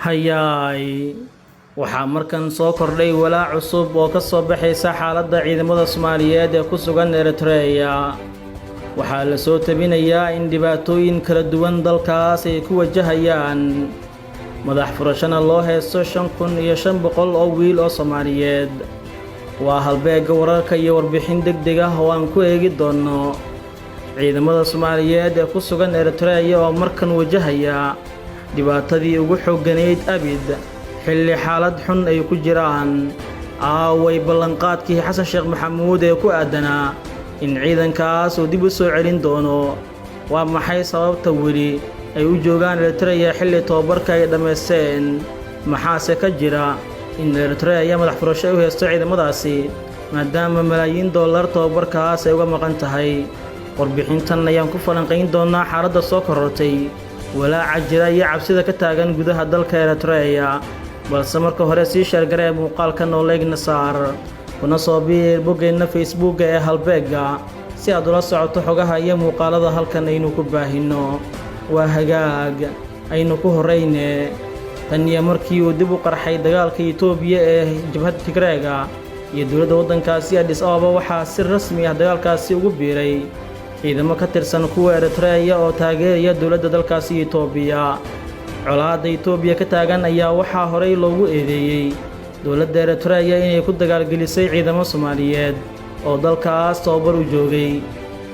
Hayaay waxaa markan soo kordhay walaac cusub oo ka soo baxaysa xaaladda ciidamada Soomaaliyeed ee ku sugan Eritrea. Waxaa la soo tabinayaa in dhibaatooyin kala duwan dalkaas ay ku wajahayaan madax furashana loo haysto 5,500 oo wiil oo Soomaaliyeed. Waa halbeegga wararka iyo warbixin degdeg ah oo aan ku eegi doono ciidamada Soomaaliyeed ee ku sugan Eritrea oo markan wajahaya dhibaatadii ugu xoogganayd abid xilli xaalad xun ay ku jiraan. Aaway ballanqaadkii Xasan Sheekh Maxamuud ee ku aadanaa in ciidankaas uu dib u soo celin doono. Waa maxay sababta weli ay u joogaan Eritrea xilli tababarka ay dhammaysteen? Maxaase ka jira in Eritrea madax furasho u haysto ciidamadaasi maadaama malaayiin dollar tababarkaas ay uga maqan tahay? Warbixintan ayaan ku falanqayn doonaa xaaladda soo korortay, walaaca jira iyo cabsida ka taagan gudaha dalka Eritrea. Balse marka hore sii sheergaree muuqaalkan oo leegna saar, kuna soo biir boggeena Facebook ee halbeegga si aad ula socoto xogaha iyo muuqaalada halkan aynu ku baahino. Waa hagaag aynu ku horeyne tan iyo markii uu dib u qarxay dagaalka Itoobiya ee jabhadda Tigreega iyo dowladda waddankaasi Addis Ababa, waxaa si rasmi ah dagaalkaasi ugu biiray ciidamo ka tirsan kuwa Eritrea oo taageeraya dowladda dalkaasi Itoobiya. Colaadda Itoobiya ka taagan ayaa waxaa horey loogu eedeeyay dowladda Eritrea inay ku dagaalgelisay ciidamo Soomaaliyeed oo dalkaas tababar u joogay.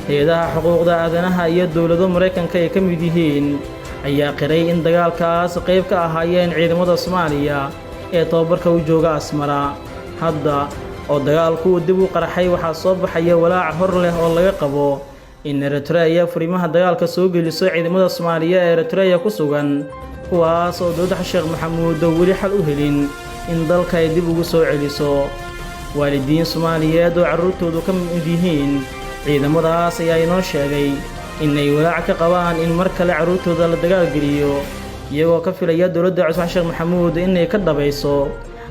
Hay'adaha xuquuqda aadanaha iyo dowlado Mareykanka ay ka mid yihiin ayaa qiray in dagaalkaas qayb ka ahaayeen ciidamada Soomaaliya ee tababarka u jooga Asmara. Hadda oo dagaalku dib u qarxay, waxaa soo baxaya walaac hor leh oo laga qabo in Eritrea furimaha dagaalka soo geliso ciidamada Soomaaliya ee Eritrea ku sugan, kuwaas oo dowladda Xasan Sheekh Maxamuud weli xal u helin in dalka ay dib ugu soo celiso. Waalidiin Soomaaliyeed oo carruurtoodu ka mid yihiin ciidamadaas ayaa inoo sheegay inay walaac ka qabaan in mar kale carruurtooda la dagaalgeliyo, iyagoo ka filaya dowladda Xasan Sheekh Maxamuud inay ka dhabayso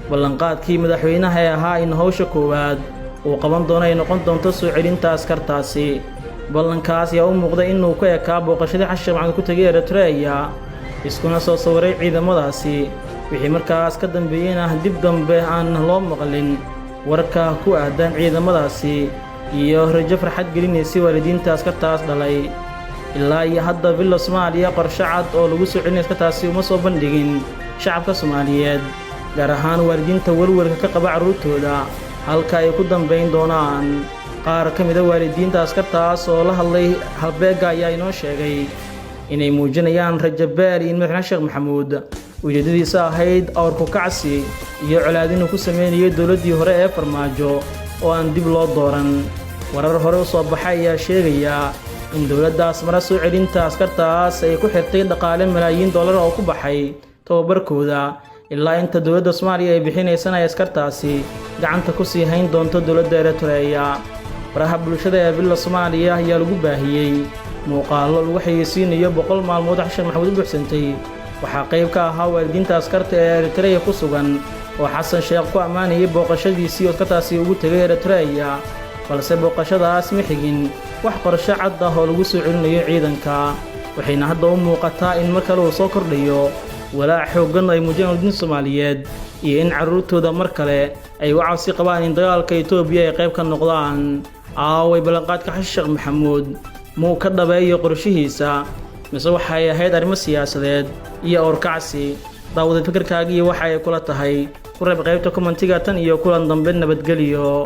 ballanqaadkii madaxweynaha ee ahaa in hawsha koowaad uu qaban doono ay noqon doonto soo celinta askartaasi. Ballankaas ayaa u muuqda inuu ka ekaa booqashadii Xasan Sheekh Maxamuud ku tegay Eritrea, iskuna soo sawiray ciidamadaasi. Wixii markaas ka dambeeyeyna dib dambe aan loo maqlin warka ku aadan ciidamadaasi iyo rajo farxad gelinaysay waalidiinta askartaas dhalay. Ilaa iyo hadda Villa Soomaaliya qorshe cad oo lagu soo celinay askartaasi uma soo bandhigin shacabka Soomaaliyeed, gaar ahaan waalidiinta warwarka ka qaba carruurtooda halka ay ku dambayn doonaan. Qaar ka mid ah waalidiinta askartaas oo la hadlay halbeegga ayaa inoo sheegay inay muujinayaan rajo beel in madaxweyne Sheekh Maxamuud ujeedadiisa ahayd awrku kacsi iyo colaad inuu ku sameeyay dowladdii hore ee Farmaajo oo aan dib loo dooran. Warar hore u soo baxay ayaa sheegaya in dowladdaas mara soo celinta askartaas ay ku xirtay dhaqaale malaayiin dollar oo ku baxay tababarkooda, ilaa inta dowladda Soomaaliya ay bixinaysana askartaasi gacanta ku sii hayn doonto dowladda Eritrea. Baraha bulshada ee Villa Soomaaliya ayaa lagu baahiyey muuqaallo lagu xayeysiinayo 100 maalmood Xasan Sheekh Maxamuud u buuxsantay. Waxaa qayb ka ahaa waalidiinta askarta ee Eritrea ku sugan oo Xasan Sheekh ku ammaanayay booqashadiisii askartaasi ugu tegay Eritrea, balse booqashadaas ma xigin wax qorshe cad ah oo lagu soo celinayo ciidanka. Waxayna hadda u muuqataa in mar kale uu soo kordhayo walaac xooggan ay muujinayaan waalidiinta Soomaaliyeed iyo in carruurtooda mar kale ay u cabsi qabaan in dagaalka Itoobiya ay qayb ka noqdaan. Aaway ballanqaadka Xasan Sheekh Maxamuud muu ka dhabeeyo qorshihiisa mise waxay ahayd arrimo siyaasadeed iyo awrkacsi? Daawada fikirkaaga iyo waxa ay kula tahay ku reeb qaybta commentiga tan iyo kulan dambe. Nabadgelyo.